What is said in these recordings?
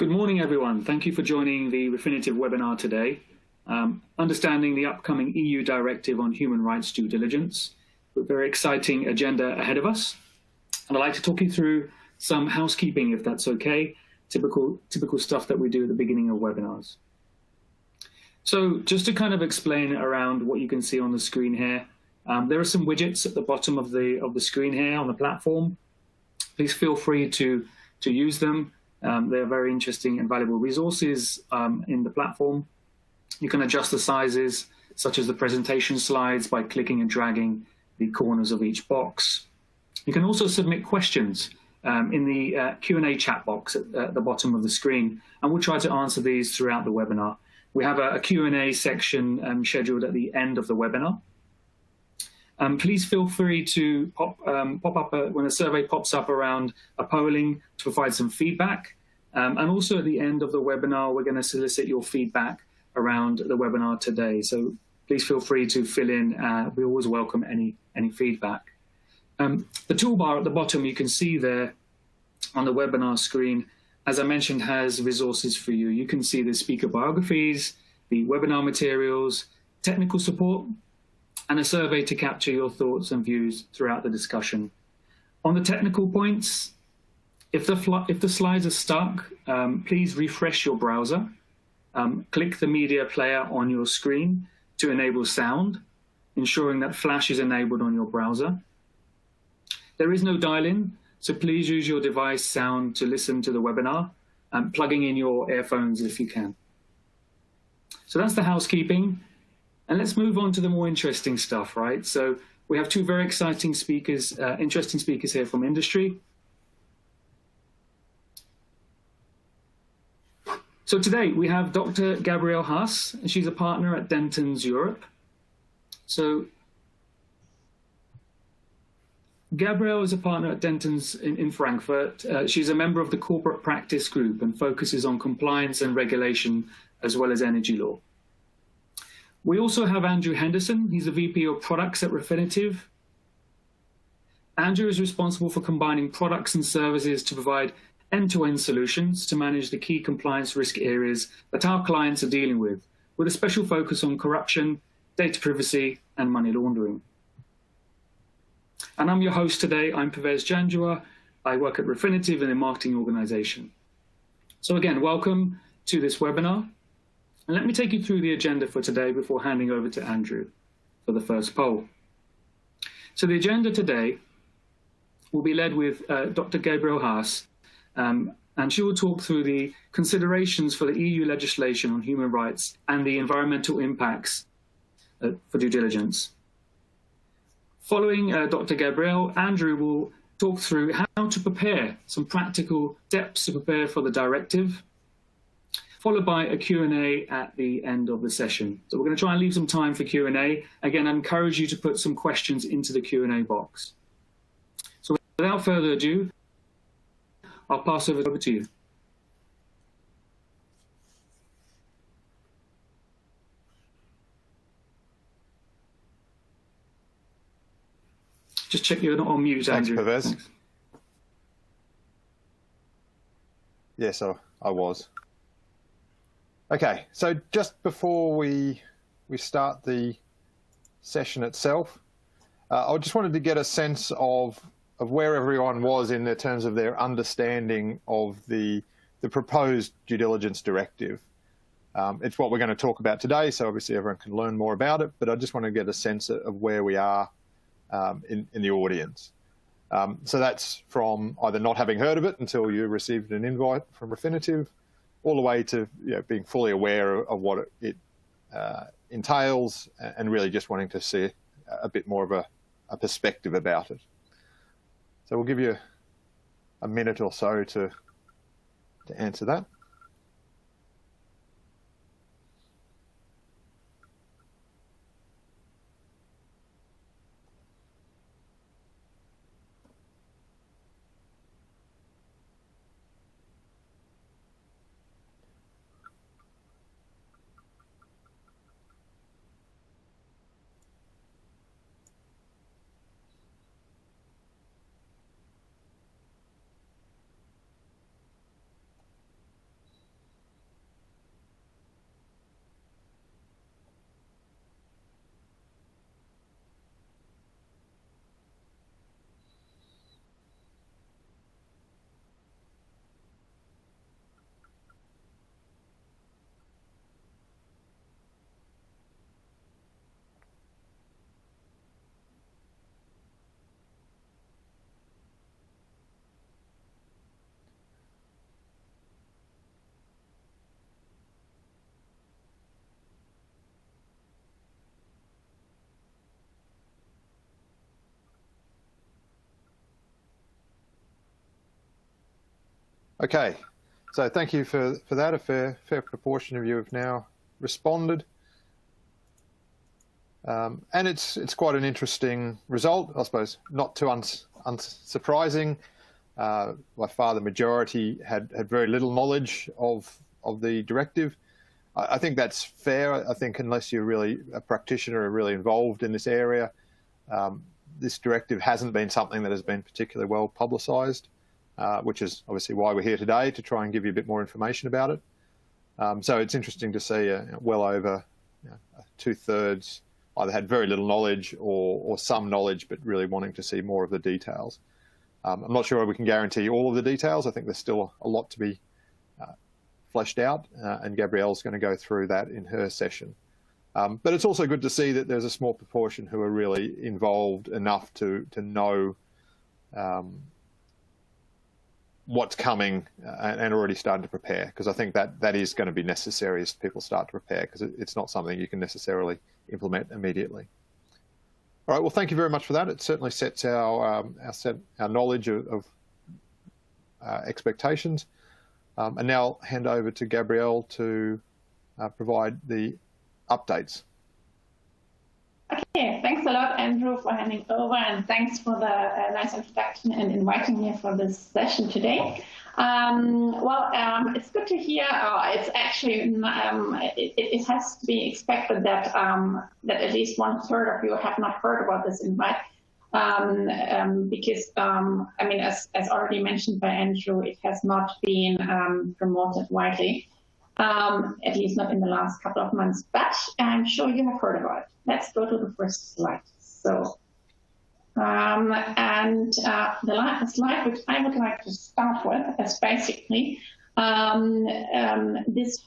Good morning, everyone. Thank you for joining the Refinitiv webinar today, understanding the upcoming EU directive on human rights due diligence. A very exciting agenda ahead of us. And I'd like to talk you through some housekeeping, if that's okay, typical stuff that we do at the beginning of webinars. So just to kind of explain around what you can see on the screen here, there are some widgets at the bottom of the screen here on the platform. Please feel free to use them. They're very interesting and valuable resources in the platform. You can adjust the sizes, such as the presentation slides, by clicking and dragging the corners of each box. You can also submit questions in the Q&A chat box at the bottom of the screen, and we'll try to answer these throughout the webinar. We have a Q&A section scheduled at the end of the webinar. Please feel free to pop up when a survey pops up around a polling to provide some feedback. And also at the end of the webinar, we're going to solicit your feedback around the webinar today. So please feel free to fill in. We always welcome any feedback. The toolbar at the bottom, you can see there on the webinar screen, as I mentioned, has resources for you. You can see the speaker biographies, the webinar materials, technical support, and a survey to capture your thoughts and views throughout the discussion. On the technical points, if the slides are stuck, please refresh your browser. Click the media player on your screen to enable sound, ensuring that Flash is enabled on your browser. There is no dial-in, so please use your device sound to listen to the webinar, plugging in your earphones if you can. So that's the housekeeping. And let's move on to the more interesting stuff, right? So we have two very exciting speakers, interesting speakers here from industry. So today we have Dr. Gabriele Haas, and she's a partner at Dentons Europe. So Gabriele is a partner at Dentons in Frankfurt. She's a member of the corporate practice group and focuses on compliance and regulation as well as energy law. We also have Andrew Henderson. He's the VP of Products at Refinitiv. Andrew is responsible for combining products and services to provide end-to-end solutions to manage the key compliance risk areas that our clients are dealing with a special focus on corruption, data privacy, and money laundering. And I'm your host today. I'm Pervez Janjua. I work at Refinitiv in the marketing organization. So again, welcome to this webinar. And let me take you through the agenda for today before handing over to Andrew for the first poll. So the agenda today will be led with Dr. Gabriele Haas, and she will talk through the considerations for the EU legislation on human rights and the environmental impacts for due diligence. Following Dr. Gabriele, Andrew will talk through how to prepare, some practical steps to prepare for the directive, followed by a Q&A at the end of the session. So we're going to try and leave some time for Q&A. Again, I encourage you to put some questions into the Q&A box. So without further ado, I'll pass over to you. Just check you're not on mute, Andrew. Thanks, Pervez. Yes, I was. Okay, so just before we start the session itself, I just wanted to get a sense of where everyone was in the terms of their understanding of the proposed due diligence directive. It's what we're going to talk about today, so obviously everyone can learn more about it, but I just want to get a sense of where we are in the audience. So that's from either not having heard of it until you received an invite from Refinitiv, all the way to being fully aware of what it entails and really just wanting to see a bit more of a perspective about it. So we'll give you a minute or so to answer that. Okay, so thank you for that. A fair proportion of you have now responded. And it's quite an interesting result, I suppose, not too unsurprising. By far the majority had very little knowledge of the directive. I think that's fair. I think unless you're really a practitioner or really involved in this area, this directive hasn't been something that has been particularly well publicised, which is obviously why we're here today, to try and give you a bit more information about it. So it's interesting to see well over 2/3 either had very little knowledge or some knowledge, but really wanting to see more of the details. I'm not sure we can guarantee all of the details. I think there's still a lot to be fleshed out, and Gabriele's going to go through that in her session. But it's also good to see that there's a small proportion who are really involved enough to know what's coming and already starting to prepare, because I think that is going to be necessary as people start to prepare, because it's not something you can necessarily implement immediately. All right, well, thank you very much for that. It certainly sets our knowledge of expectations. And now I'll hand over to Gabriele to provide the updates. Okay, thanks a lot, Andrew, for handing over, and thanks for the nice introduction and inviting me for this session today. It's good to hear. It's actually it has to be expected that that at least 1/3 of you have not heard about this invite, because I mean, as already mentioned by Andrew, it has not been promoted widely, at least not in the last couple of months. But I'm sure you have heard about it. Let's go to the first slide. So. The slide which I would like to start with is basically this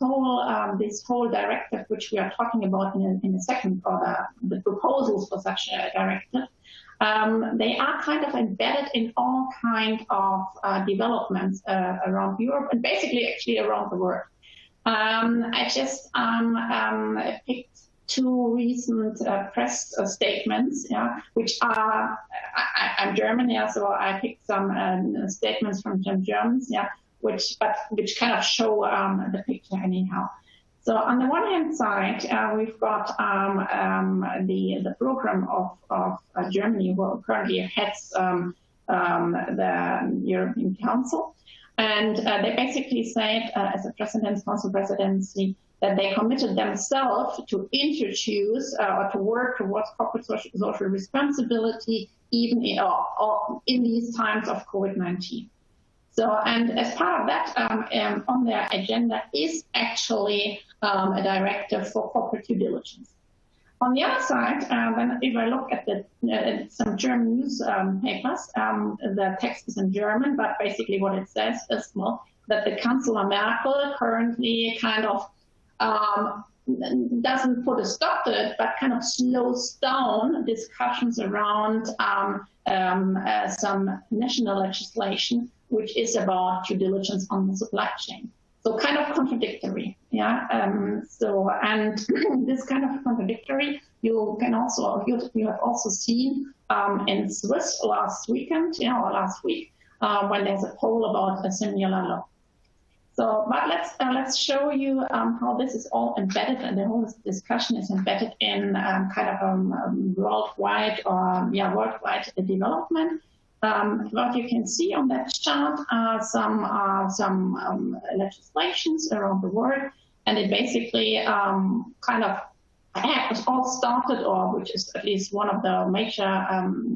whole directive, which we are talking about in a second, or the proposals for such a directive. They are kind of embedded in all kinds of developments around Europe, and basically actually around the world. I just picked two recent press statements, which are, I'm German, so I picked some statements from some Germans, which kind of show the picture anyhow. So on the one hand side, we've got the program of Germany, who currently heads the European Council, and they basically said, as a council presidency, that they committed themselves to introduce or to work towards corporate social responsibility, even in these times of COVID-19. So, and as part of that, on their agenda is actually a directive for corporate due diligence. On the other side, if I look at some German news papers, the text is in German, but basically what it says is, well, that the Chancellor Merkel currently kind of doesn't put a stop to it, but kind of slows down discussions around some national legislation, which is about due diligence on the supply chain. So kind of contradictory, and this kind of contradictory you have also seen in Swiss last weekend, or last week, when there's a poll about a similar law. So, but let's show you how this is all embedded, and the whole discussion is embedded in kind of worldwide development. What you can see on that chart are some legislations around the world, and it basically kind of all started, or which is at least one of the major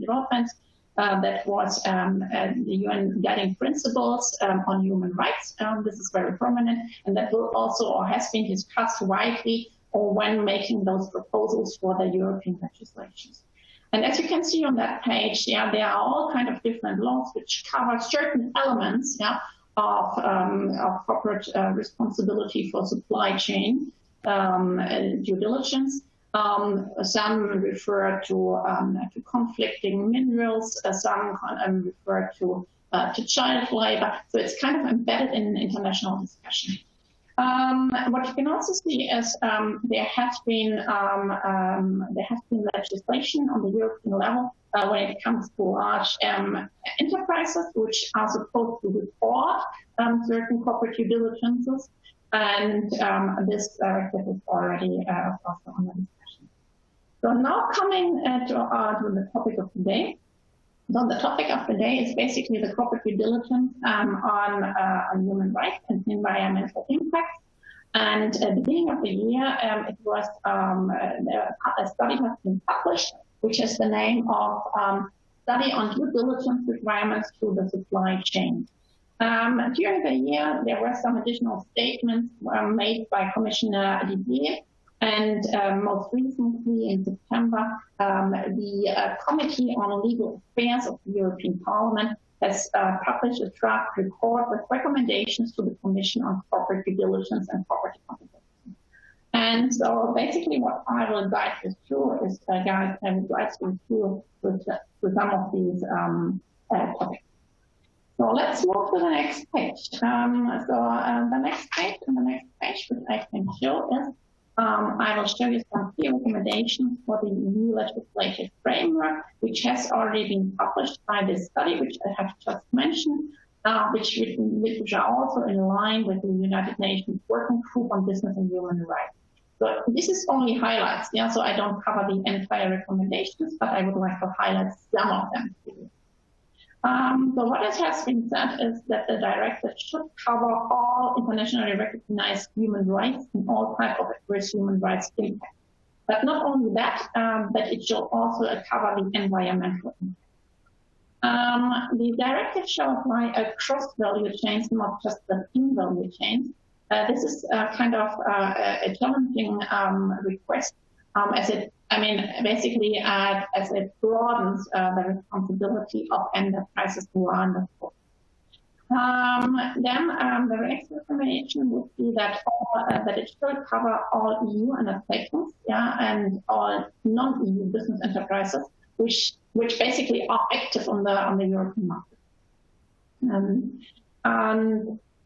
developments. That was the UN Guiding Principles on Human Rights. This is very prominent, and that will also, or has been discussed widely, or when making those proposals for the European legislations. And as you can see on that page, there are all kind of different laws which cover certain elements of corporate responsibility for supply chain due diligence. Some refer to conflicting minerals, some refer to child labor. So it's kind of embedded in international discussion. What you can also see is there has been legislation on the European level when it comes to large enterprises which are supposed to report certain corporate due diligences, and this directive is already also on the discussion. So now coming to the topic of today. So the topic of the day is basically the corporate due diligence on human rights and environmental impact. And at the beginning of the year, it was a study has been published, which is the name of Study on Due Diligence Requirements through the Supply Chain. During the year, there were some additional statements made by Commissioner Reynders, and most recently in September, the Committee on Legal Affairs of the European Parliament has published a draft report with recommendations to the Commission on corporate due diligence and property compensation. And so basically what I will guide you through is guide you through some of these topics. So let's move to the next page. The next page which I can show is I will show you some key recommendations for the new legislative framework, which has already been published by this study, which I have just mentioned, which are also in line with the United Nations Working Group on Business and Human Rights. So this is only highlights, yeah, so I don't cover the entire recommendations, but I would like to highlight some of them to you. So what has been said is that the directive should cover all internationally recognized human rights and all types of adverse human rights impact. But not only that, but it should also cover the environmental impact. The directive shall apply across value chains, not just the in-value chains. This is kind of a challenging request, as it broadens the responsibility of enterprises who are under scope. The next recommendation would be that it should cover all EU undertakings, yeah, and all non-EU business enterprises, which basically are active on the European market.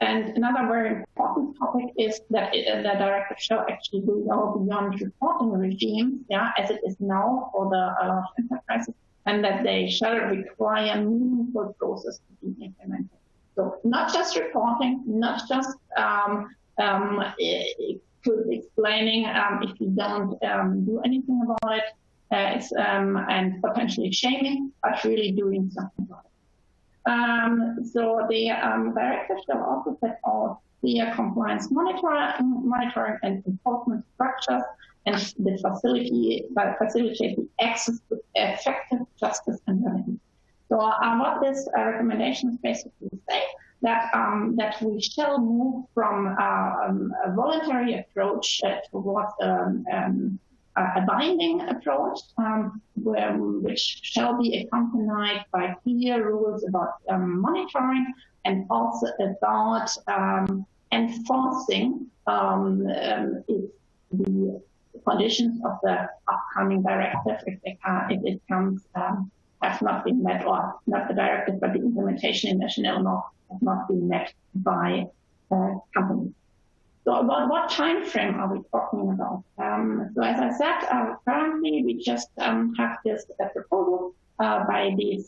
And another very important topic is that the directive shall actually go beyond reporting regimes, yeah, as it is now for the large enterprises, and that they shall require meaningful process to be implemented. So not just reporting, not just explaining if you don't do anything about it, and potentially shaming, but really doing something about it. So the directive shall also set out clear compliance monitoring and enforcement structures, and the facilitate the access to effective justice and remedy. So what this recommendation is basically say that we shall move from a voluntary approach towards a binding approach, which shall be accompanied by clear rules about monitoring and also about enforcing the conditions of the upcoming directive if it comes have not been met, or not the directive but the implementation in national law has not been met by companies. So about what time frame are we talking about? So as I said, currently we just have this proposal by the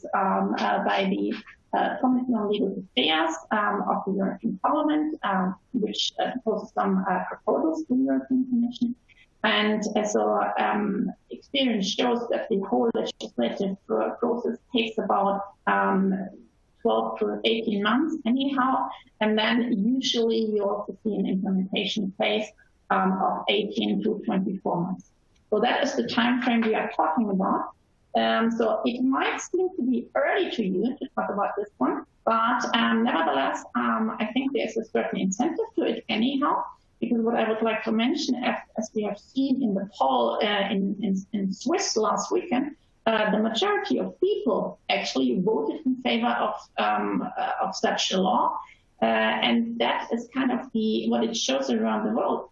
Commission on Legal Affairs of the European Parliament, which proposes some proposals to the European Commission. And so experience shows that the whole legislative process takes about 12 to 18 months anyhow, and then usually you also see an implementation phase of 18 to 24 months. So that is the time frame we are talking about. So it might seem to be early to you to talk about this one, but nevertheless, I think there's a certain incentive to it anyhow, because what I would like to mention, as we have seen in the poll in Swiss last weekend, the majority of people actually voted in favor of such a law, and that is kind of what it shows around the world.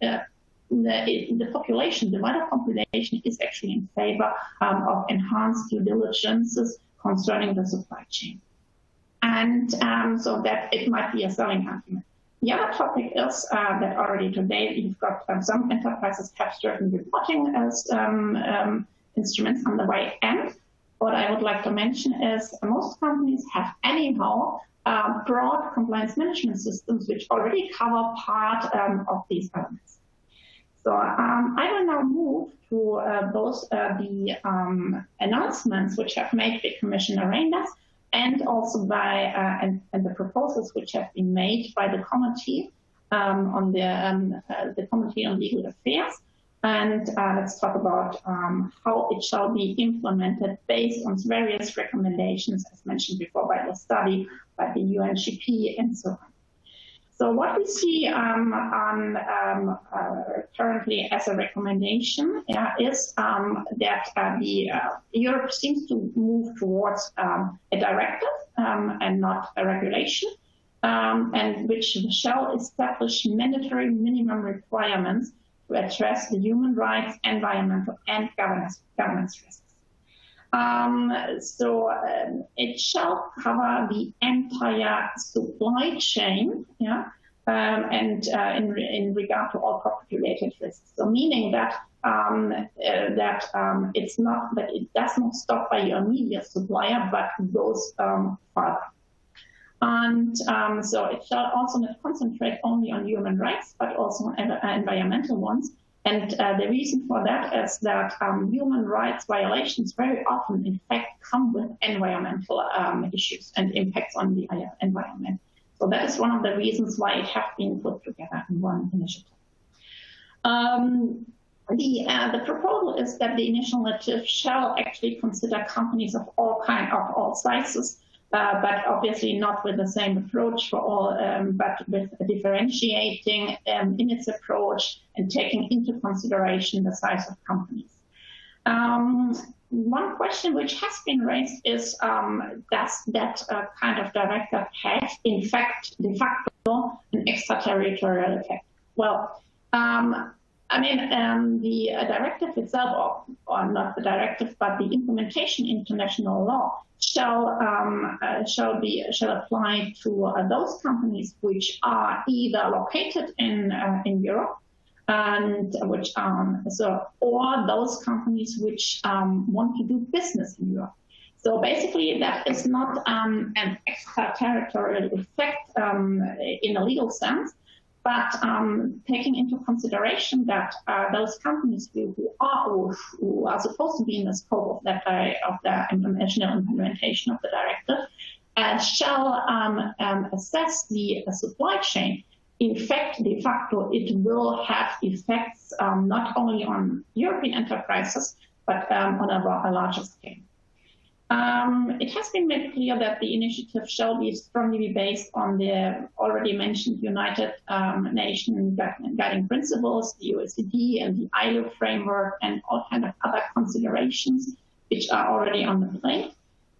The population, the wider population, is actually in favor of enhanced due diligences concerning the supply chain, and so that it might be a selling argument. The other topic is that already today you've got some enterprises have certain reporting as instruments on the way. And what I would like to mention is most companies have anyhow broad compliance management systems which already cover part of these elements. So I will now move to both the announcements which have made by Commissioner Reynders and also by and the proposals which have been made by the committee on the Committee on Legal Affairs. And let's talk about how it shall be implemented based on various recommendations, as mentioned before, by the study, by the UNGP, and so on. So what we see currently as a recommendation is that Europe seems to move towards a directive and not a regulation, and which shall establish mandatory minimum requirements to address the human rights, environmental, and governance risks. It shall cover the entire supply chain, and in regard to all property-related risks. So, meaning that it's not that it does not stop by your immediate supplier, but goes further. And so it shall also not concentrate only on human rights, but also on environmental ones. And the reason for that is that human rights violations very often, in fact, come with environmental issues and impacts on the environment. So that is one of the reasons why it has been put together in one initiative. The proposal is that the initiative shall actually consider companies of all sizes, but obviously not with the same approach for all, but with differentiating in its approach and taking into consideration the size of companies. One question which has been raised is, does that kind of directive have, in fact, de facto, an extraterritorial effect? Well, the directive itself, or not the directive, but the implementation international law shall apply to those companies which are either located in Europe, and which or those companies which want to do business in Europe. So basically, that is not an extraterritorial effect in a legal sense, but taking into consideration that those companies who are supposed to be in the scope of the national implementation of the directive shall assess the supply chain. In fact, de facto, it will have effects not only on European enterprises, but on a larger scale. It has been made clear that the initiative shall be strongly based on the already mentioned United Nations guiding principles, the OECD and the ILO framework, and all kinds of other considerations which are already on the plate.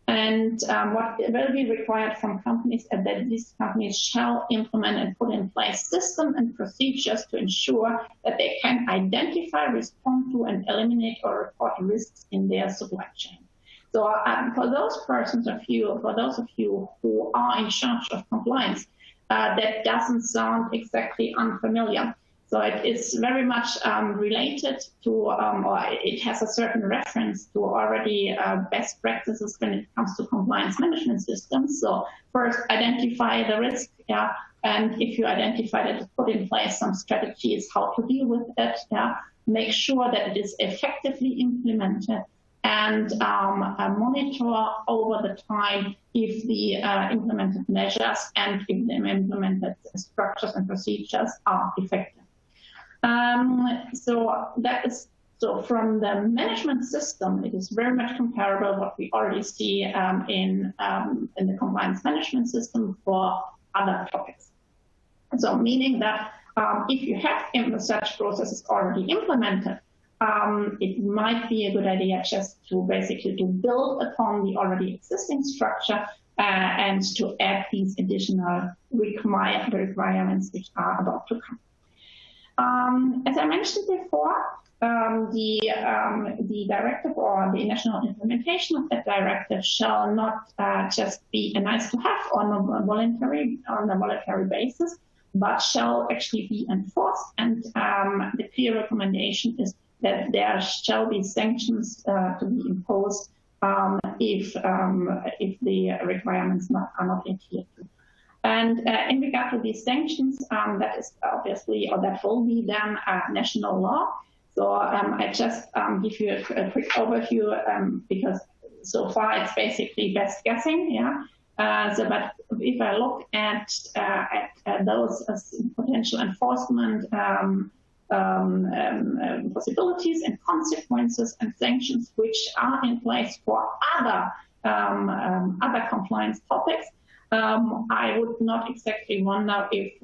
And what will be required from companies is that these companies shall implement and put in place systems and procedures to ensure that they can identify, respond to, and eliminate or report risks in their supply chain. So for those of you who are in charge of compliance, that doesn't sound exactly unfamiliar. So it is very much related to, or it has a certain reference to already best practices when it comes to compliance management systems. So first, identify the risk, and if you identify that, put in place some strategies how to deal with it. Make sure that it is effectively implemented, and monitor over the time if the implemented measures and if the implemented structures and procedures are effective. So from the management system, it is very much comparable to what we already see in the compliance management system for other topics. So meaning that if you have such processes already implemented, it might be a good idea just to basically to build upon the already existing structure and to add these additional requirements which are about to come. As I mentioned before, the directive or the national implementation of that directive shall not just be a nice to have on a voluntary basis, but shall actually be enforced. And the clear recommendation is that there shall be sanctions to be imposed if the requirements are not adhered to. And in regard to these sanctions, that is obviously, or that will be then national law. So I just give you a quick overview because so far it's basically best guessing, yeah. But if I look at those potential enforcement possibilities and consequences and sanctions which are in place for other compliance topics, I would not exactly wonder if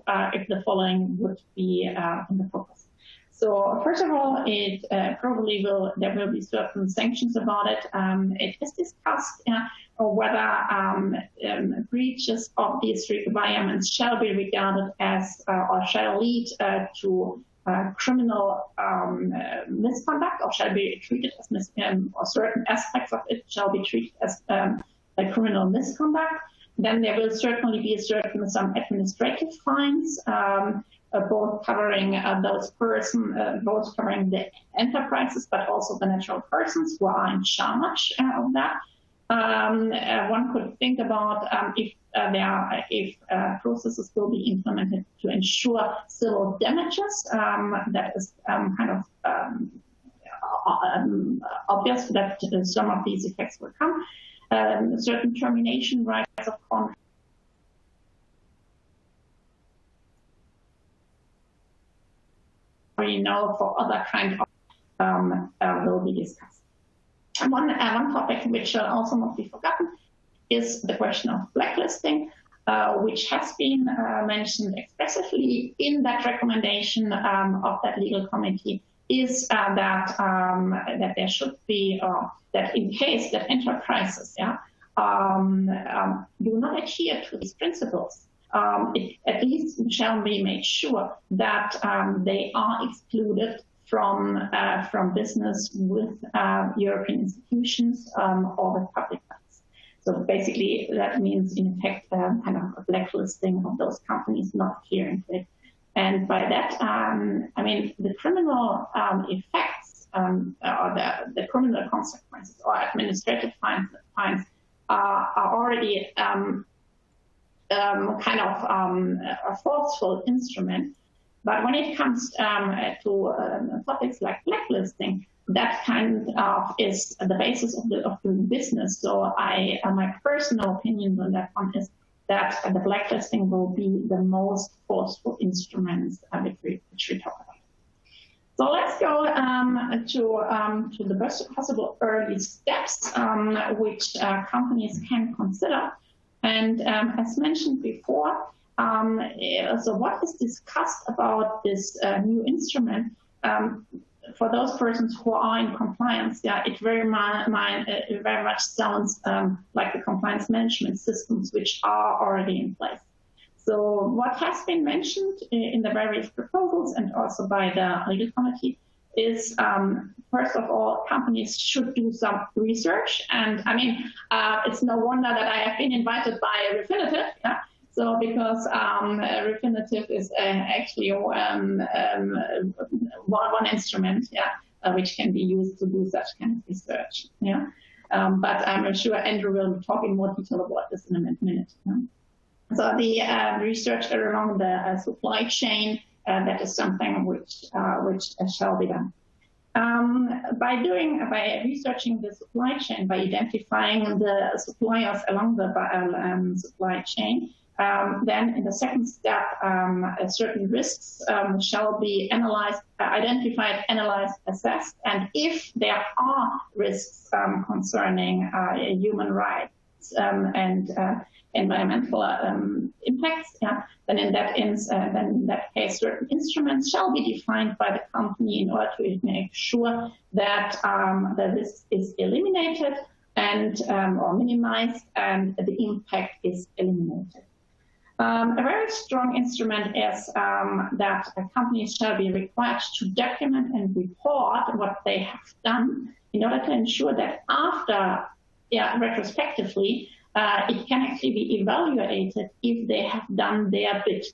the following would be in the focus. So first of all, it probably there will be certain sanctions about it. It is discussed whether breaches of these requirements shall be regarded as or shall lead to criminal misconduct, or shall be treated as or certain aspects of it shall be treated as a criminal misconduct. Then there will certainly be some administrative fines, both covering both covering the enterprises, but also the natural persons who are in charge of that. One could think about if processes will be implemented to ensure civil damages. That is kind of obvious that some of these effects will come. Certain termination rights of contract. For other kind of will be discussed. And one topic which shall also not be forgotten is the question of blacklisting, which has been mentioned expressively in that recommendation of that legal committee, is that there should be, that in case that enterprises do not adhere to these principles, it at least shall be made sure that they are excluded from business with European institutions or with public funds. So basically, that means in effect kind of a blacklisting of those companies not adhering to it. And by that, I mean the criminal effects or the criminal consequences or administrative fines are already kind of a forceful instrument. But when it comes to topics like blacklisting, that kind of is the basis of doing business. So my personal opinion on that one is that the blacklisting will be the most forceful instruments which we talk about. So let's go to the best possible early steps which companies can consider. And as mentioned before, so what is discussed about this new instrument, for those persons who are in compliance, it very much sounds like the compliance management systems which are already in place. So what has been mentioned in the various proposals and also by the legal committee is, first of all, companies should do some research. And I mean, it's no wonder that I have been invited by Refinitiv, So because Refinitiv is actually one instrument, which can be used to do such kind of research, But I'm sure Andrew will talk in more detail about this in a minute. So the research around the supply chain, that is something which shall be done. By researching the supply chain, by identifying the suppliers along the supply chain, then in the second step, certain risks shall be analyzed, identified, analyzed, assessed, and if there are risks concerning human rights and environmental impacts, then in that case, certain instruments shall be defined by the company in order to make sure that the risk is eliminated and or minimized, and the impact is eliminated. A very strong instrument is that companies shall be required to document and report what they have done in order to ensure that after, retrospectively, it can actually be evaluated if they have done their bit.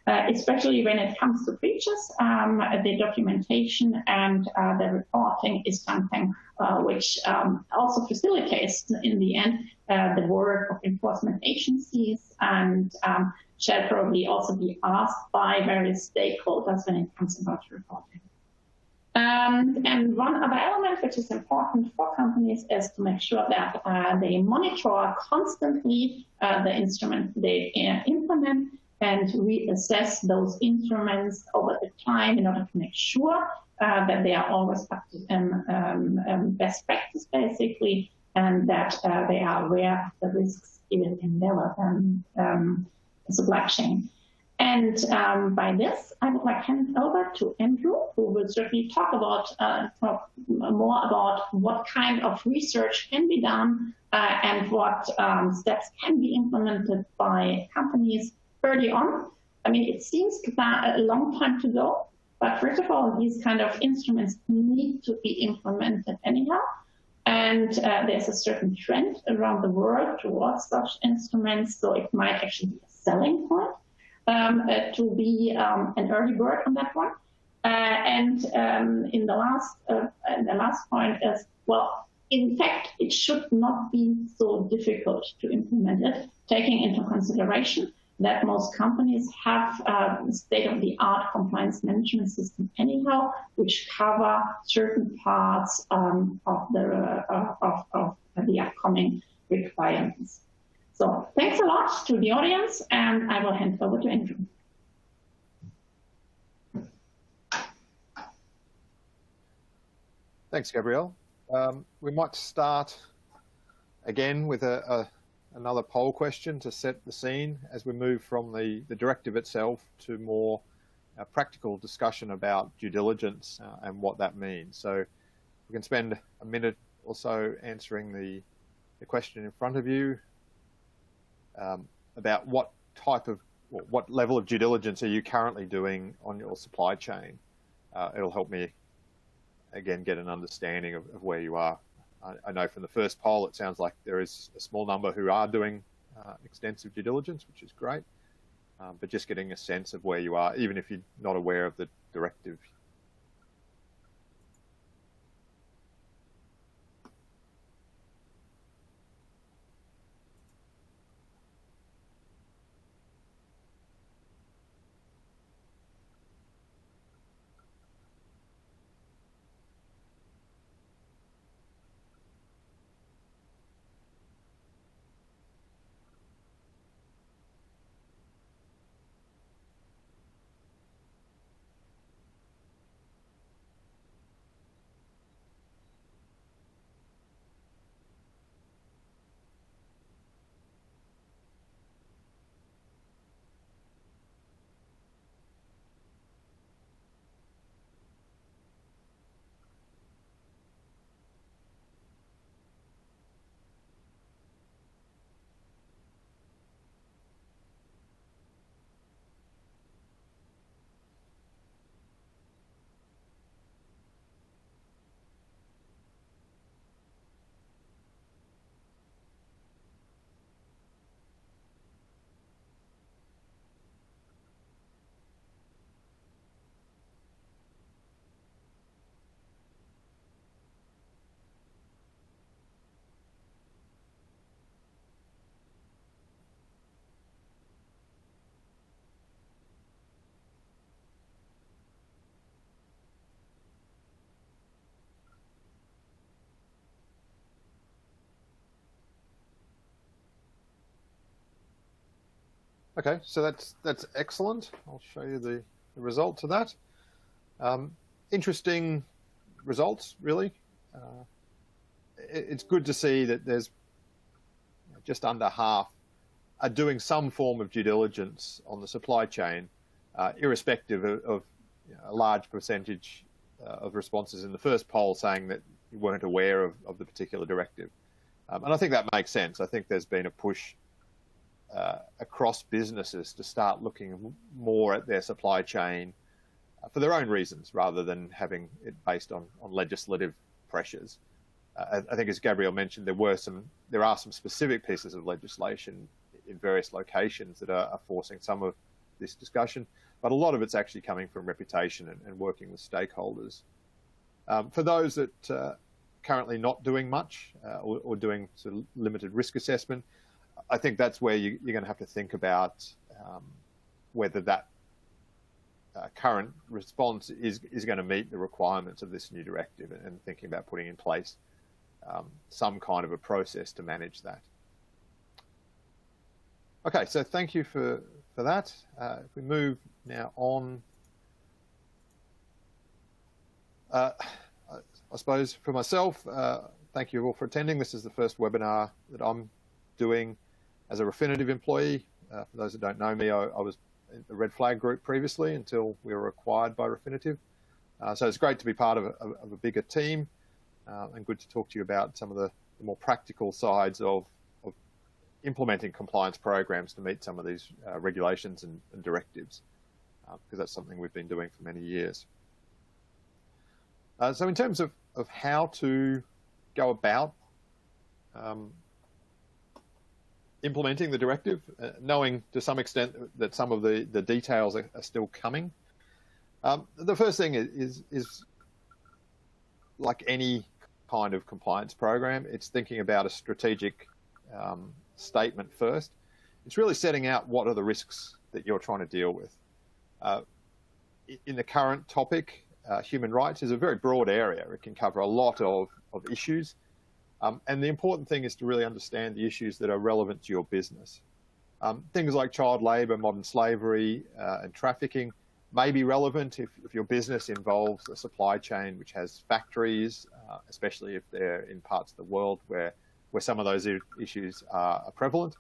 especially when it comes to breaches. The documentation and the reporting is something which also facilitates, in the end, the work of enforcement agencies, and shall probably also be asked by various stakeholders when it comes about reporting. And one other element which is important for companies is to make sure that they monitor constantly the instrument they implement, and reassess those instruments over the time in order to make sure that they are always up to best practice, basically, and that they are aware of the risks in their supply chain. And by this, I would like to hand over to Andrew, who will certainly talk more about what kind of research can be done and what steps can be implemented by companies early on. I mean, it seems a long time to go, but first of all, these kind of instruments need to be implemented anyhow. And there's a certain trend around the world towards such instruments, so it might actually be a selling point to be an early bird on that one. And in the last point is, well, in fact, it should not be so difficult to implement it, taking into consideration that most companies have state-of-the-art compliance management system anyhow, which cover certain parts of the upcoming requirements. So thanks a lot to the audience, and I will hand over to Andrew. Thanks, Gabriele. We might start again with another poll question to set the scene as we move from the directive itself to more practical discussion about due diligence and what that means. So we can spend a minute or so answering the question in front of you about what level of due diligence are you currently doing on your supply chain. It'll help me again get an understanding of where you are. I know from the first poll, it sounds like there is a small number who are doing extensive due diligence, which is great, but just getting a sense of where you are, even if you're not aware of the directive. Okay, so that's excellent. I'll show you the results of that. Interesting results, really. It's good to see that there's just under half are doing some form of due diligence on the supply chain, irrespective of a large percentage of responses in the first poll saying that you weren't aware of the particular directive. And I think that makes sense. I think there's been a push across businesses to start looking more at their supply chain for their own reasons rather than having it based on legislative pressures. I think, as Gabriele mentioned, there are some specific pieces of legislation in various locations that are forcing some of this discussion, but a lot of it's actually coming from reputation and working with stakeholders. For those that currently not doing much or doing sort of limited risk assessment, I think that's where you're going to have to think about whether that current response is going to meet the requirements of this new directive, and thinking about putting in place some kind of a process to manage that. Okay, so thank you for that. If we move now on, I suppose for myself, thank you all for attending. This is the first webinar that I'm doing as a Refinitiv employee. For those that don't know me, I was in the Red Flag group previously until we were acquired by Refinitiv. So it's great to be part of a bigger team, and good to talk to you about some of the more practical sides of implementing compliance programs to meet some of these regulations and directives, because that's something we've been doing for many years. So in terms of how to go about implementing the directive, knowing to some extent that some of the details are still coming, the first thing is like any kind of compliance program, it's thinking about a strategic statement first. It's really setting out what are the risks that you're trying to deal with. In the current topic, human rights is a very broad area. It can cover a lot of issues. And the important thing is to really understand the issues that are relevant to your business. Things like child labour, modern slavery, and trafficking may be relevant if your business involves a supply chain which has factories, especially if they're in parts of the world where some of those issues are prevalent.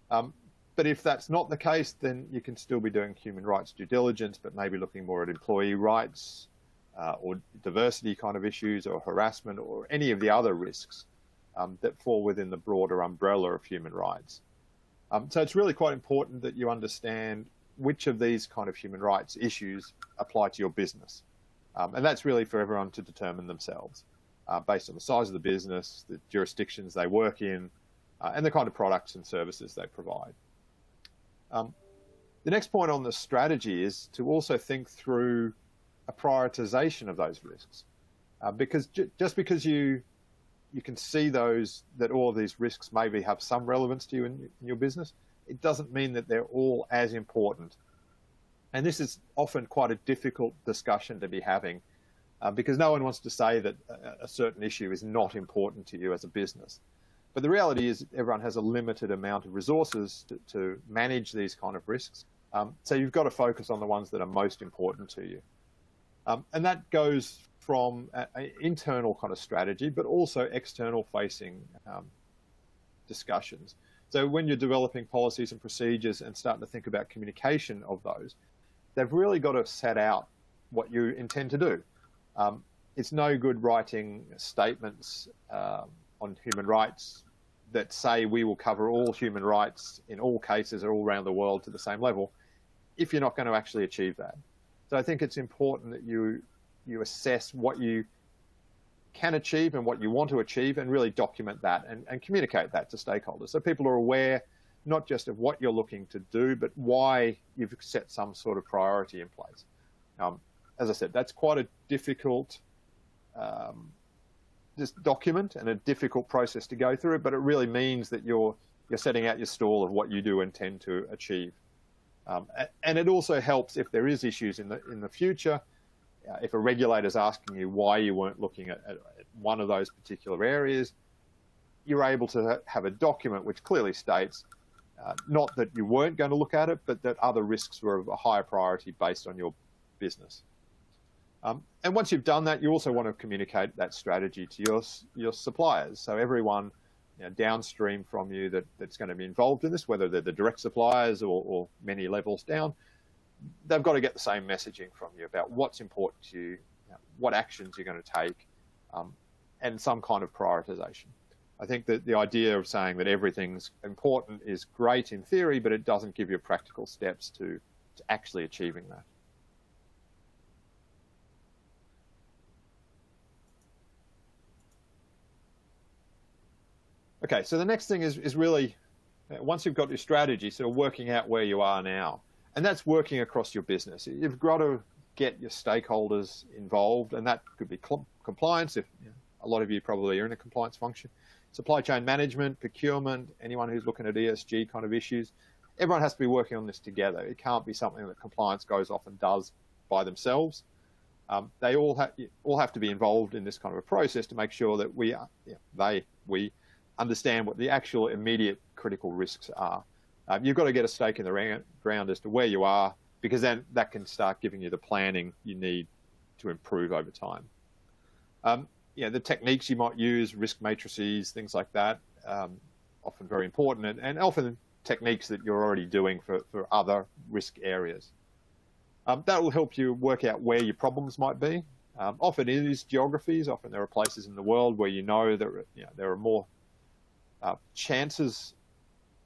But if that's not the case, then you can still be doing human rights due diligence, but maybe looking more at employee rights, or diversity kind of issues, or harassment, or any of the other risks that fall within the broader umbrella of human rights. So it's really quite important that you understand which of these kind of human rights issues apply to your business. And that's really for everyone to determine themselves, based on the size of the business, the jurisdictions they work in, and the kind of products and services they provide. The next point on the strategy is to also think through a prioritization of those risks, because just because you can see that all of these risks maybe have some relevance to you in your business, it doesn't mean that they're all as important. And this is often quite a difficult discussion to be having, because no one wants to say that a certain issue is not important to you as a business. But the reality is everyone has a limited amount of resources to manage these kind of risks. So you've got to focus on the ones that are most important to you. And that goes from an internal kind of strategy, but also external facing discussions. So when you're developing policies and procedures and starting to think about communication of those, they've really got to set out what you intend to do. It's no good writing statements on human rights that say we will cover all human rights in all cases or all around the world to the same level if you're not going to actually achieve that. So I think it's important that you assess what you can achieve and what you want to achieve, and really document that and communicate that to stakeholders, so people are aware not just of what you're looking to do, but why you've set some sort of priority in place. As I said, that's quite a difficult document and a difficult process to go through, but it really means that you're setting out your stall of what you do intend to achieve. And it also helps if there is issues in the future. If a regulator is asking you why you weren't looking at one of those particular areas, you're able to have a document which clearly states not that you weren't going to look at it, but that other risks were of a higher priority based on your business. And once you've done that, you also want to communicate that strategy to your suppliers. So everyone downstream from you that's going to be involved in this, whether they're the direct suppliers or many levels down, they've got to get the same messaging from you about what's important to you, what actions you're going to take, and some kind of prioritization. I think that the idea of saying that everything's important is great in theory, but it doesn't give you practical steps to actually achieving that. Okay, so the next thing is really, once you've got your strategy, sort of working out where you are now. And that's working across your business. You've got to get your stakeholders involved, and that could be compliance, if a lot of you probably are in a compliance function, supply chain management, procurement, anyone who's looking at ESG kind of issues. Everyone has to be working on this together. It can't be something that compliance goes off and does by themselves. They all have to be involved in this kind of a process to make sure that we understand what the actual immediate critical risks are. You've got to get a stake in the ground as to where you are, because then that can start giving you the planning you need to improve over time. The techniques you might use, risk matrices, things like that, often very important, and often techniques that you're already doing for other risk areas. That will help you work out where your problems might be. Often it is geographies. Often there are places in the world where there are more chances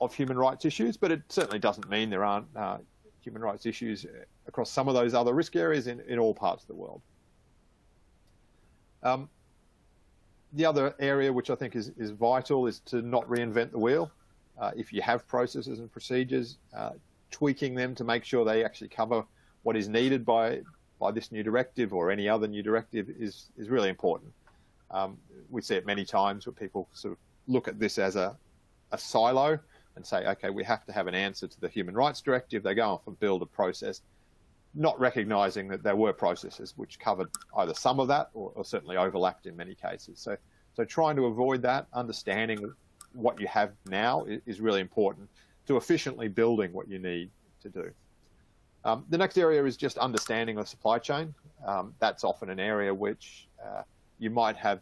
of human rights issues, but it certainly doesn't mean there aren't human rights issues across some of those other risk areas in all parts of the world. The other area which I think is vital is to not reinvent the wheel. If you have processes and procedures, tweaking them to make sure they actually cover what is needed by this new directive or any other new directive is really important. We see it many times where people sort of look at this as a silo and say, okay, we have to have an answer to the human rights directive. They go off and build a process, not recognizing that there were processes which covered either some of that or certainly overlapped in many cases. So trying to avoid that, understanding what you have now is really important to efficiently building what you need to do. The next area is just understanding the supply chain. That's often an area which you might have,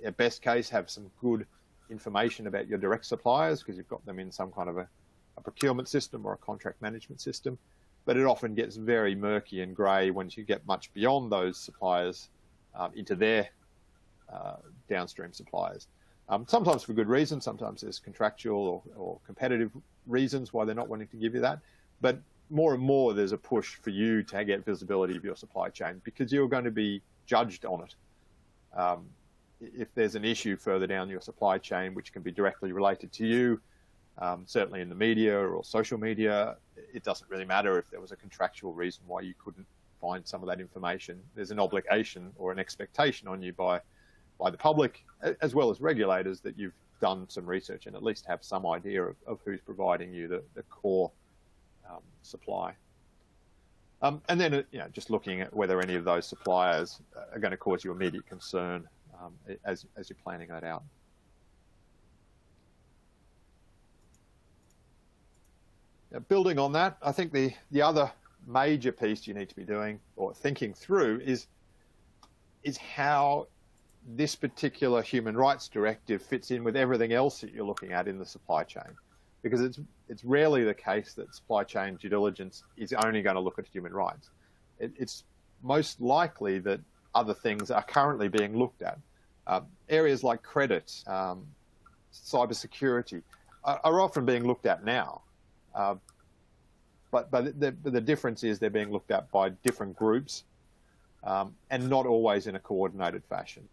at best case, have some good information about your direct suppliers because you've got them in some kind of a procurement system or a contract management system. But it often gets very murky and grey once you get much beyond those suppliers into their downstream suppliers. Sometimes for good reasons, sometimes there's contractual or competitive reasons why they're not wanting to give you that. But more and more there's a push for you to get visibility of your supply chain because you're going to be judged on it. If there's an issue further down your supply chain which can be directly related to you, certainly in the media or social media, it doesn't really matter if there was a contractual reason why you couldn't find some of that information. There's an obligation or an expectation on you by the public as well as regulators that you've done some research and at least have some idea of who's providing you the core supply. And then just looking at whether any of those suppliers are going to cause you immediate concern as you're planning that out. Building on that, I think the other major piece you need to be doing or thinking through is how this particular human rights directive fits in with everything else that you're looking at in the supply chain. Because it's rarely the case that supply chain due diligence is only going to look at human rights. It's most likely that other things are currently being looked at. Areas like credit, cybersecurity are often being looked at now. But the difference is they're being looked at by different groups and not always in a coordinated fashion.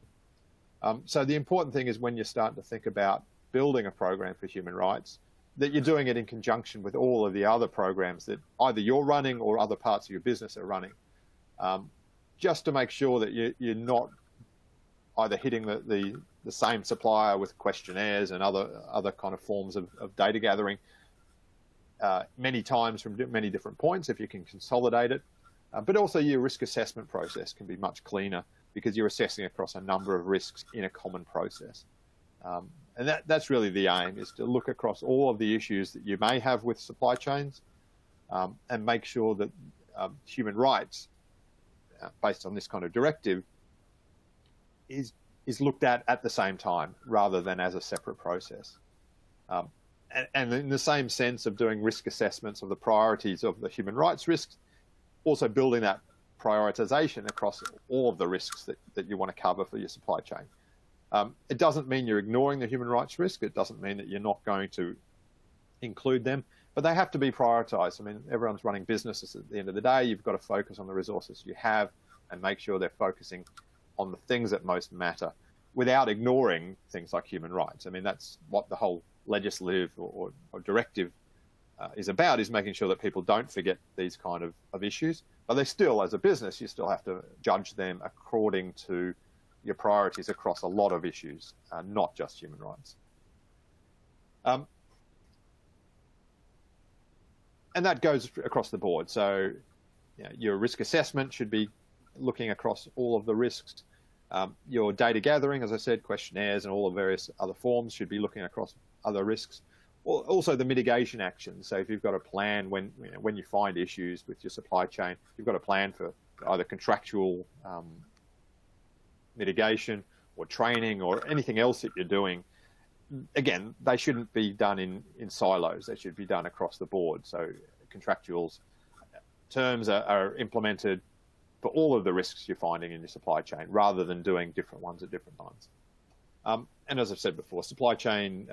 So the important thing is when you're starting to think about building a program for human rights, that you're doing it in conjunction with all of the other programs that either you're running or other parts of your business are running, just to make sure that you're not either hitting the same supplier with questionnaires and other kind of forms of data gathering many times from many different points if you can consolidate it. But also your risk assessment process can be much cleaner because you're assessing across a number of risks in a common process. And that's really the aim, is to look across all of the issues that you may have with supply chains and make sure that human rights, based on this kind of directive, is looked at the same time rather than as a separate process. And in the same sense of doing risk assessments of the priorities of the human rights risks, also building that prioritization across all of the risks that you want to cover for your supply chain. It doesn't mean you're ignoring the human rights risk. It doesn't mean that you're not going to include them, but they have to be prioritized. I mean, everyone's running businesses at the end of the day. You've got to focus on the resources you have and make sure they're focusing on the things that most matter without ignoring things like human rights. I mean, that's what the whole legislative or directive is about, is making sure that people don't forget these kind of issues. But they still, as a business, you still have to judge them according to your priorities across a lot of issues, not just human rights. And that goes across the board. So your risk assessment should be looking across all of the risks. Your data gathering, as I said, questionnaires and all the various other forms should be looking across other risks. Also the mitigation actions. So if you've got a plan when you find issues with your supply chain, you've got a plan for either contractual mitigation or training or anything else that you're doing. Again, they shouldn't be done in silos. They should be done across the board. So contractuals terms are implemented for all of the risks you're finding in your supply chain, rather than doing different ones at different times. And as I've said before, supply chain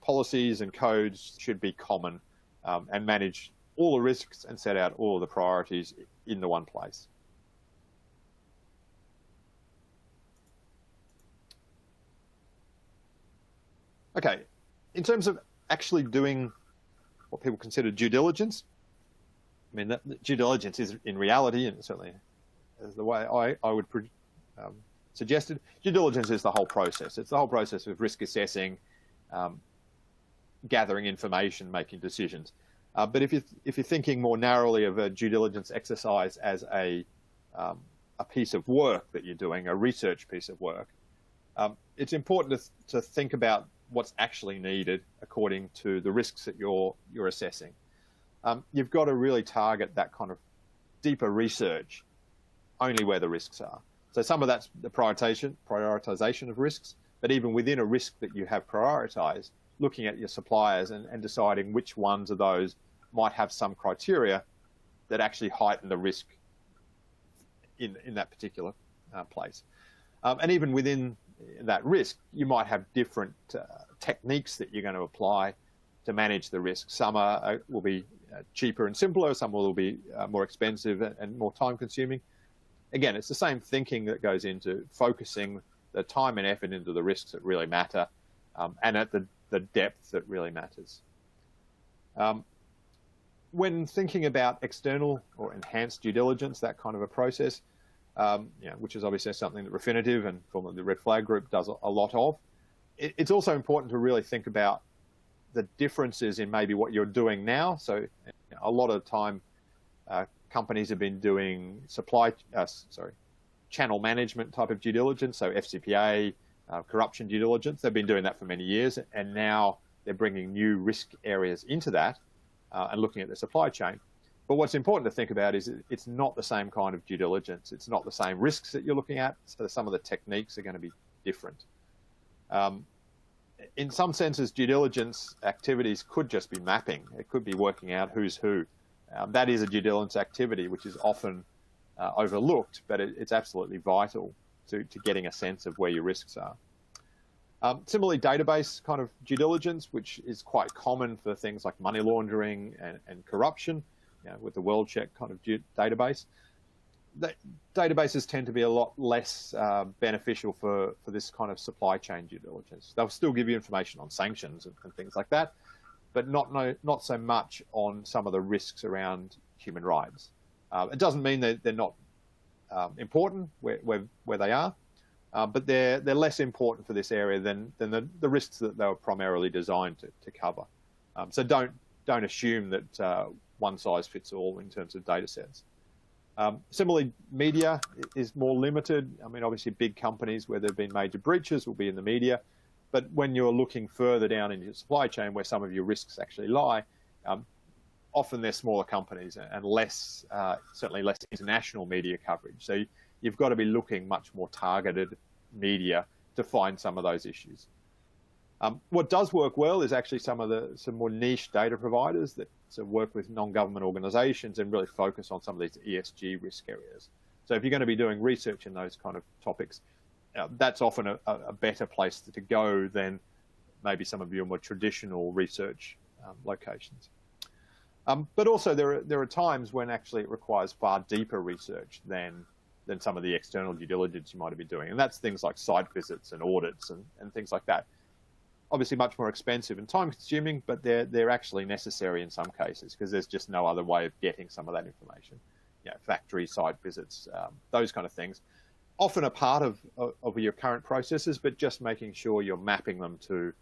policies and codes should be common and manage all the risks and set out all of the priorities in the one place. Okay, in terms of actually doing what people consider due diligence, I mean, due diligence is in reality, and certainly as the way I would suggest it, due diligence is the whole process. It's the whole process of risk assessing, gathering information, making decisions. But if you're thinking more narrowly of a due diligence exercise as a piece of work that you're doing, a research piece of work, it's important to think about what's actually needed according to the risks that you're assessing. You've got to really target that kind of deeper research only where the risks are. So some of that's the prioritization of risks, but even within a risk that you have prioritized, looking at your suppliers and deciding which ones of those might have some criteria that actually heighten the risk in that particular place. And even within that risk, you might have different techniques that you're going to apply to manage the risk. Some will be cheaper and simpler, some will be more expensive and more time consuming. Again, it's the same thinking that goes into focusing the time and effort into the risks that really matter and at the depth that really matters. When thinking about external or enhanced due diligence, that kind of a process, which is obviously something that Refinitiv and formerly the Red Flag Group does a lot of, it's also important to really think about the differences in maybe what you're doing now. So a lot of time companies have been doing channel management type of due diligence, so FCPA, corruption due diligence. They've been doing that for many years, and now they're bringing new risk areas into that and looking at the supply chain. But what's important to think about is it's not the same kind of due diligence. It's not the same risks that you're looking at, so some of the techniques are going to be different. In some senses, due diligence activities could just be mapping. It could be working out who's who. That is a due diligence activity, which is often overlooked, but it's absolutely vital to getting a sense of where your risks are. Similarly, database kind of due diligence, which is quite common for things like money laundering and corruption, with the WorldCheck kind of database. Databases tend to be a lot less beneficial for this kind of supply chain due diligence. They'll still give you information on sanctions and things like that, but not so much on some of the risks around human rights. It doesn't mean that they're not important where they are, but they're less important for this area than the risks that they were primarily designed to cover. So don't assume that one size fits all in terms of data sets. Similarly, media is more limited. I mean, obviously big companies where there have been major breaches will be in the media, but when you're looking further down in your supply chain where some of your risks actually lie, often they're smaller companies and certainly less international media coverage. So you've got to be looking much more targeted media to find some of those issues. What does work well is actually some more niche data providers that work with non-government organizations and really focus on some of these ESG risk areas. So if you're going to be doing research in those kind of topics, that's often a better place to go than maybe some of your more traditional research locations. But also there are times when actually it requires far deeper research than some of the external due diligence you might have been doing. And that's things like site visits and audits and things like that. obviously much more expensive and time consuming, but they're actually necessary in some cases because there's just no other way of getting some of that information. You know, factory site visits, those kind of things, often a part of your current processes, but just making sure you're mapping them to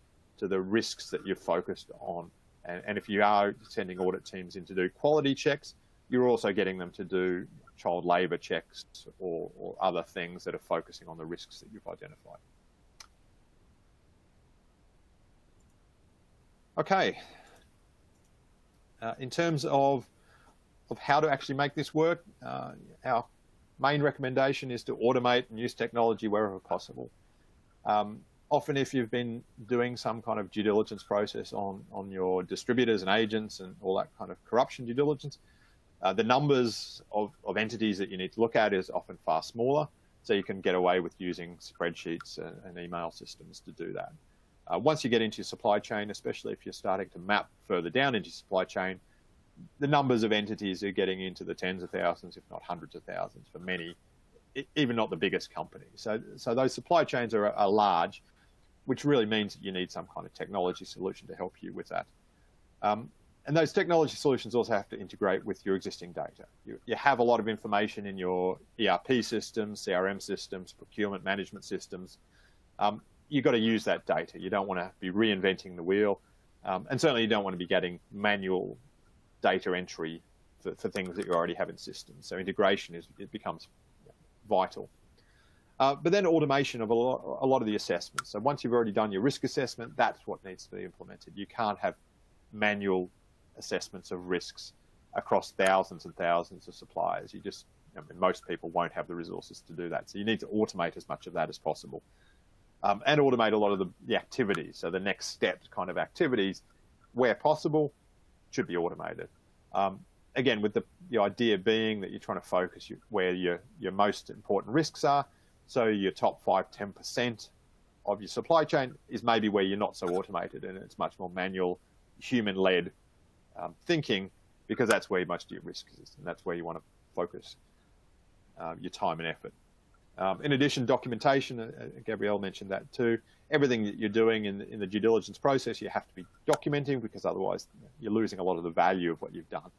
the risks that you're focused on. And if you are sending audit teams in to do quality checks, you're also getting them to do child labour checks or other things that are focusing on the risks that you've identified. Okay. In terms of how to actually make this work, our main recommendation is to automate and use technology wherever possible. Often if you've been doing some kind of due diligence process on your distributors and agents and all that kind of corruption due diligence, the numbers of entities that you need to look at is often far smaller, so you can get away with using spreadsheets and email systems to do that. Once you get into your supply chain, especially if you're starting to map further down into your supply chain, the numbers of entities are getting into the tens of thousands, if not hundreds of thousands for many, even not the biggest companies. So those supply chains are large, which really means that you need some kind of technology solution to help you with that. And those technology solutions also have to integrate with your existing data. You have a lot of information in your ERP systems, CRM systems, procurement management systems. You've got to use that data. You don't want to be reinventing the wheel. And certainly you don't want to be getting manual data entry for things that you already have in systems. So integration becomes vital. But then automation of a lot of the assessments. So once you've already done your risk assessment, that's what needs to be implemented. You can't have manual assessments of risks across thousands and thousands of suppliers. Most people won't have the resources to do that. So you need to automate as much of that as possible. And automate a lot of the activities. So the next step kind of activities, where possible, should be automated. Again, with the idea being that you're trying to focus where your most important risks are. So your top 5–10% of your supply chain is maybe where you're not so automated and it's much more manual, human-led thinking, because that's where most of your risk is, and that's where you want to focus your time and effort. In addition, documentation, Gabriele mentioned that too. Everything that you're doing in the due diligence process, you have to be documenting, because otherwise you're losing a lot of the value of what you've done.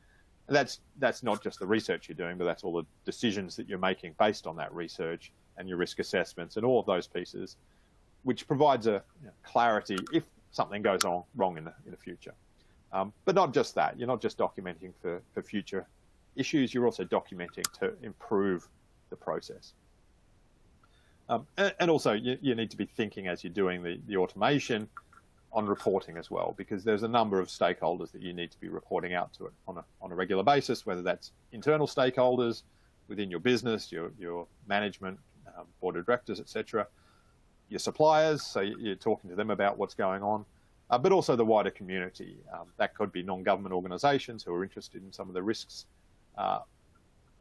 And that's not just the research you're doing, but that's all the decisions that you're making based on that research and your risk assessments and all of those pieces, which provides a clarity if something goes wrong in the future. But not just that. You're not just documenting for future issues, you're also documenting to improve the process. And also, you need to be thinking as you're doing the automation on reporting as well, because there's a number of stakeholders that you need to be reporting out to it on a regular basis, whether that's internal stakeholders within your business, your management, board of directors, etc., your suppliers, so you're talking to them about what's going on, but also the wider community. That could be non-government organisations who are interested in some of the risks,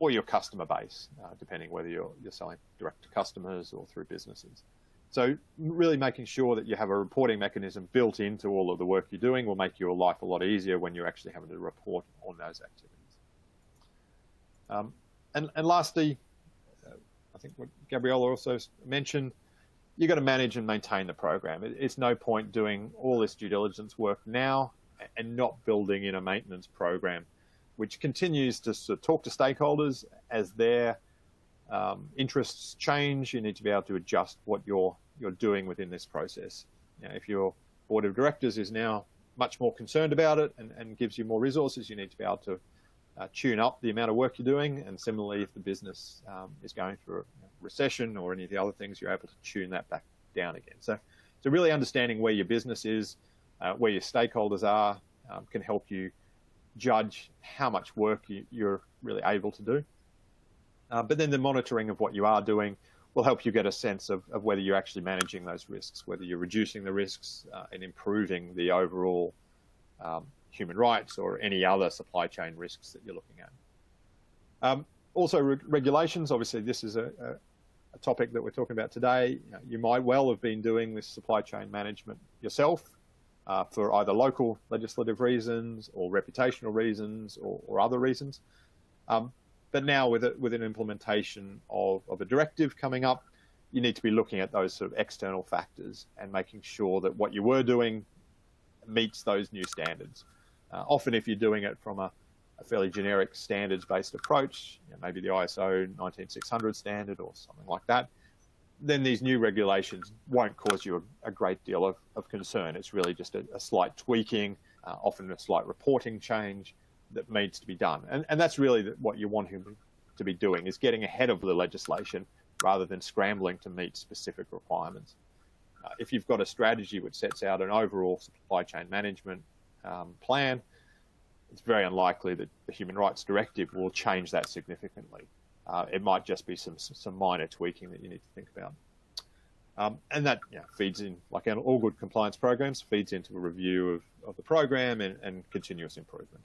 or your customer base, depending whether you're selling direct to customers or through businesses. So really making sure that you have a reporting mechanism built into all of the work you're doing will make your life a lot easier when you're actually having to report on those activities. And lastly, I think what Gabriele also mentioned, you've got to manage and maintain the program. It's no point doing all this due diligence work now and not building in a maintenance program, which continues to sort of talk to stakeholders as their interests change. You need to be able to adjust what you're doing within this process. If your board of directors is now much more concerned about it and gives you more resources, you need to be able to tune up the amount of work you're doing. And similarly, if the business is going through a recession or any of the other things, you're able to tune that back down again. So really understanding where your business is, where your stakeholders are, can help you judge how much work you're really able to do. But then the monitoring of what you are doing will help you get a sense of whether you're actually managing those risks, whether you're reducing the risks and improving the overall human rights or any other supply chain risks that you're looking at. Also, regulations. Obviously, this is a topic that we're talking about today. You might well have been doing this supply chain management yourself for either local legislative reasons or reputational reasons or other reasons. But now with an implementation of a directive coming up, you need to be looking at those sort of external factors and making sure that what you were doing meets those new standards. Often if you're doing it from a fairly generic standards-based approach, maybe the ISO 19600 standard or something like that, then these new regulations won't cause you a great deal of concern. It's really just a slight tweaking, often a slight reporting change that needs to be done. And that's really what you want him to be doing, is getting ahead of the legislation rather than scrambling to meet specific requirements. If you've got a strategy which sets out an overall supply chain management plan, it's very unlikely that the Human Rights Directive will change that significantly. It might just be some minor tweaking that you need to think about. And that feeds in, like all good compliance programs, feeds into a review of the program and continuous improvement.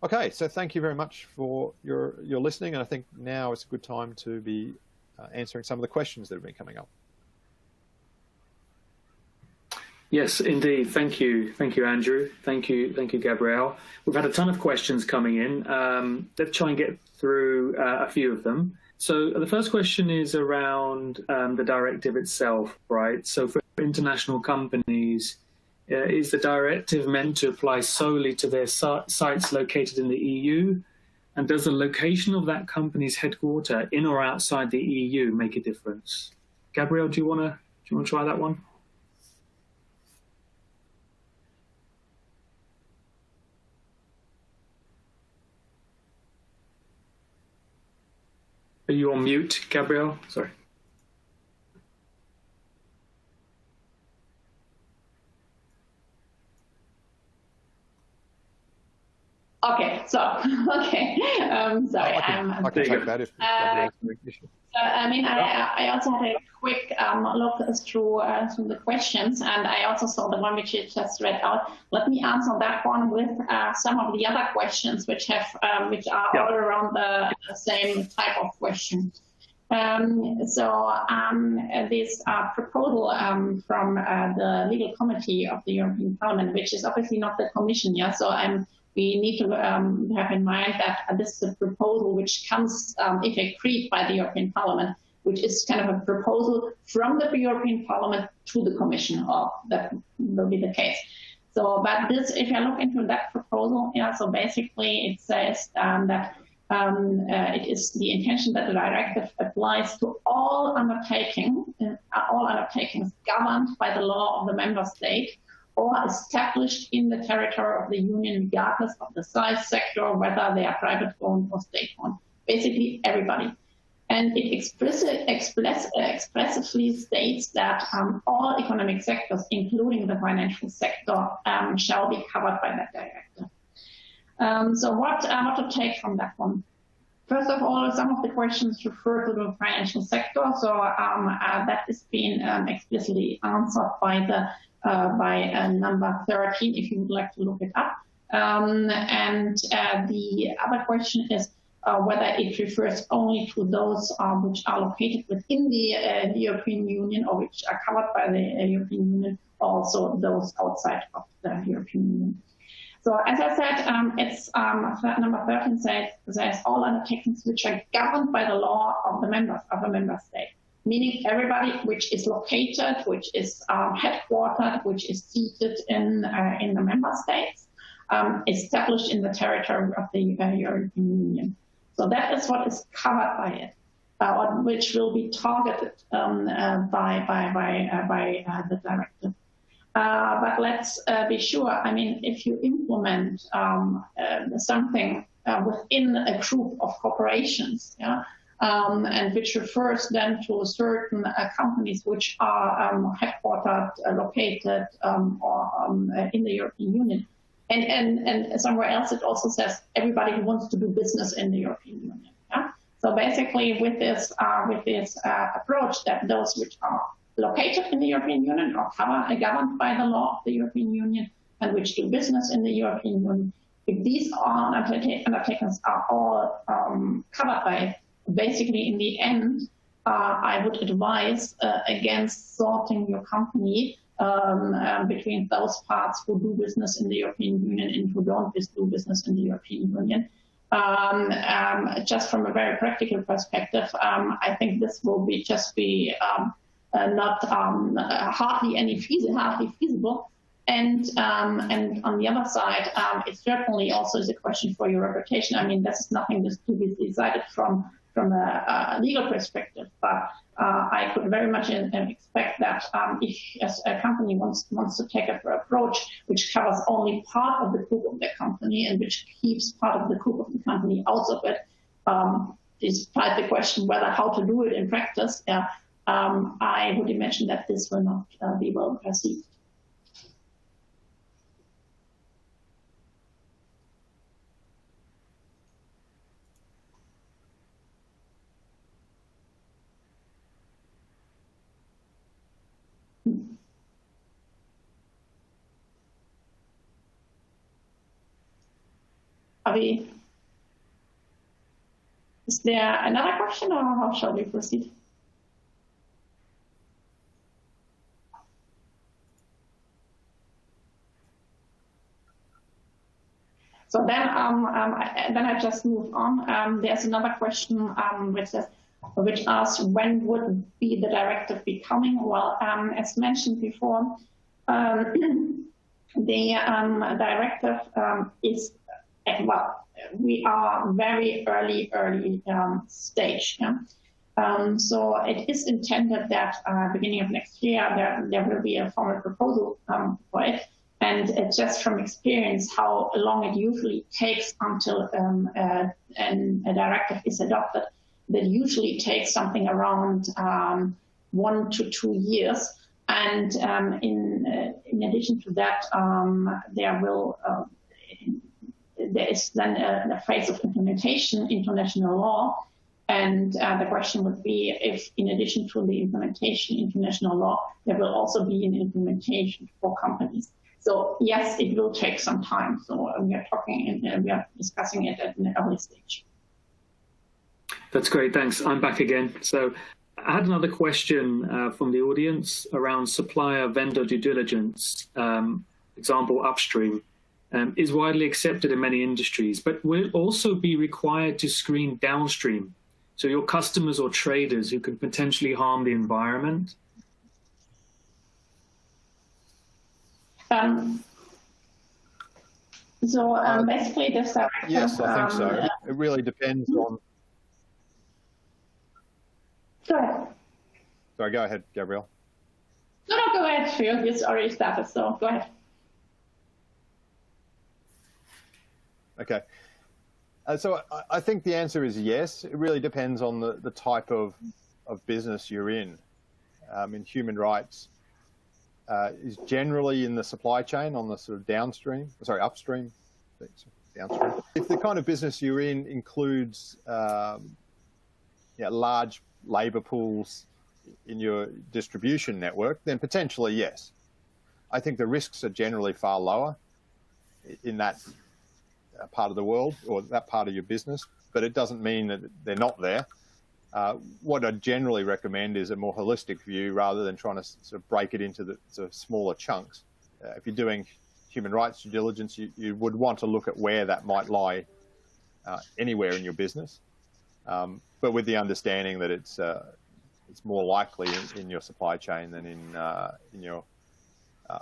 Okay, so thank you very much for your listening, and I think now is a good time to be answering some of the questions that have been coming up. Yes, indeed. Thank you, Andrew. Thank you, Gabriele. We've had a ton of questions coming in. Let's try and get through a few of them. So the first question is around the directive itself, right? So for international companies, is the directive meant to apply solely to their sites located in the EU? And does the location of that company's headquarter in or outside the EU make a difference? Gabriele, do you want to try that one? Are you on mute, Gabriele? Sorry. Okay, so, okay, sorry. I can take that if I mean, I also had a quick look through the questions, and I also saw the one which you just read out. Let me answer that one with some of the other questions which are all around the same type of question. This proposal from the legal committee of the European Parliament, which is obviously not the Commission, so we need to have in mind that this is a proposal which comes, if agreed by the European Parliament, which is kind of a proposal from the European Parliament to the Commission, or that will be the case. So, but this, if you look into that proposal, so basically it says that it is the intention that the directive applies to all undertakings governed by the law of the member state, or established in the territory of the Union, regardless of the size, sector, whether they are private-owned or state-owned. Basically, everybody. And it expressively states that all economic sectors, including the financial sector, shall be covered by that directive. So what to take from that one? First of all, some of the questions refer to the financial sector, so that is being explicitly answered by the number 13, if you would like to look it up. The other question is whether it refers only to those which are located within the European Union, or which are covered by the European Union, also those outside of the European Union. So as I said, it's number 13 says all undertakings which are governed by the law of the members of a member state, meaning everybody which is located, which is headquartered, which is seated in the member states, established in the territory of the European Union. So that is what is covered by it, which will be targeted by the directive. But let's be sure. I mean, if you implement something within a group of corporations, and which refers then to certain companies which are headquartered, located, or in the European Union, and somewhere else it also says everybody who wants to do business in the European Union. So basically, with this approach, that those which are located in the European Union or governed by the law of the European Union and which do business in the European Union, if these undertakings are all covered by it, basically in the end, I would advise against sorting your company between those parts who do business in the European Union and who don't do business in the European Union. Just from a very practical perspective, I think this will just be not hardly feasible. And on the other side, it certainly also is a question for your reputation. I mean, this is nothing just to be decided from a legal perspective, but I could very much expect that if a company wants to take an approach which covers only part of the group of the company and which keeps part of the group of the company out of it, despite the question whether how to do it in practice, I would imagine that this will not be well perceived. Is there another question, or how shall we proceed? So then I just move on. There's another question which asks, when would be the directive be coming? Well, as mentioned before, the directive is, well, we are very early stage. Yeah? So it is intended that beginning of next year there will be a formal proposal for it. And just from experience, how long it usually takes until a directive is adopted, that usually takes something around 1 to 2 years. And in addition to that, there is then a phase of implementation into national law. And the question would be if, in addition to the implementation into national law, there will also be an implementation for companies. So yes, it will take some time. So we are discussing it at an early stage. That's great, thanks. I'm back again. So I had another question from the audience around supplier vendor due diligence. Example, upstream is widely accepted in many industries, but will it also be required to screen downstream? So your customers or traders who could potentially harm the environment? Basically this directive... Yes, I think so. It really depends on... Go ahead. Sorry, go ahead, Gabriele. No, go ahead, Phil. It's already started, so go ahead. Okay. So I think the answer is yes. It really depends on the type of business you're in. In human rights is generally in the supply chain on the sort of upstream. Downstream. If the kind of business you're in includes large labour pools in your distribution network, then potentially yes. I think the risks are generally far lower in that part of the world or that part of your business, but it doesn't mean that they're not there. What I generally recommend is a more holistic view rather than trying to sort of break it into the sort of smaller chunks. If you're doing human rights due diligence, you would want to look at where that might lie anywhere in your business, but with the understanding that it's more likely in your supply chain than in your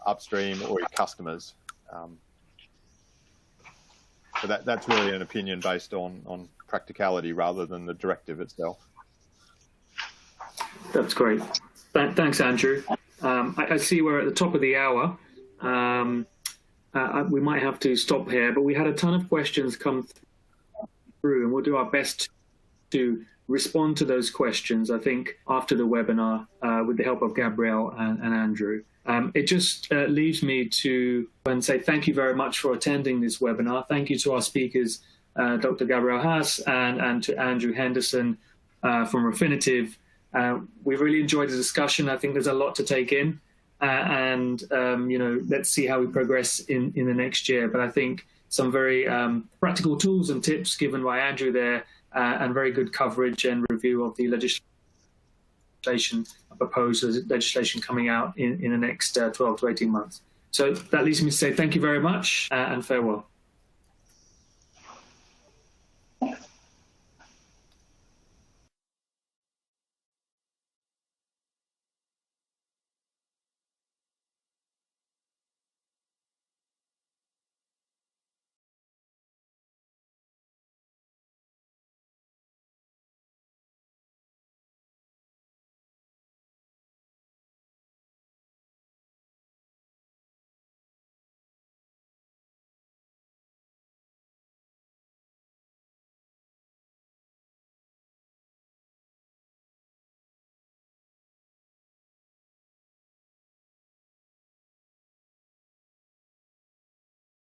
upstream or your customers. So that's really an opinion based on practicality rather than the directive itself. That's great. Thanks, Andrew. I see we're at the top of the hour. We might have to stop here, but we had a ton of questions come through, and we'll do our best to respond to those questions, I think, after the webinar with the help of Gabriele and Andrew. It just leaves me to say thank you very much for attending this webinar. Thank you to our speakers, Dr. Gabriele Haas and to Andrew Henderson from Refinitiv. We really enjoyed the discussion. I think there's a lot to take in, and let's see how we progress in the next year. But I think some very practical tools and tips given by Andrew there, and very good coverage and review of the legislation, proposed legislation coming out in the next 12 to 18 months. So that leaves me to say thank you very much and farewell.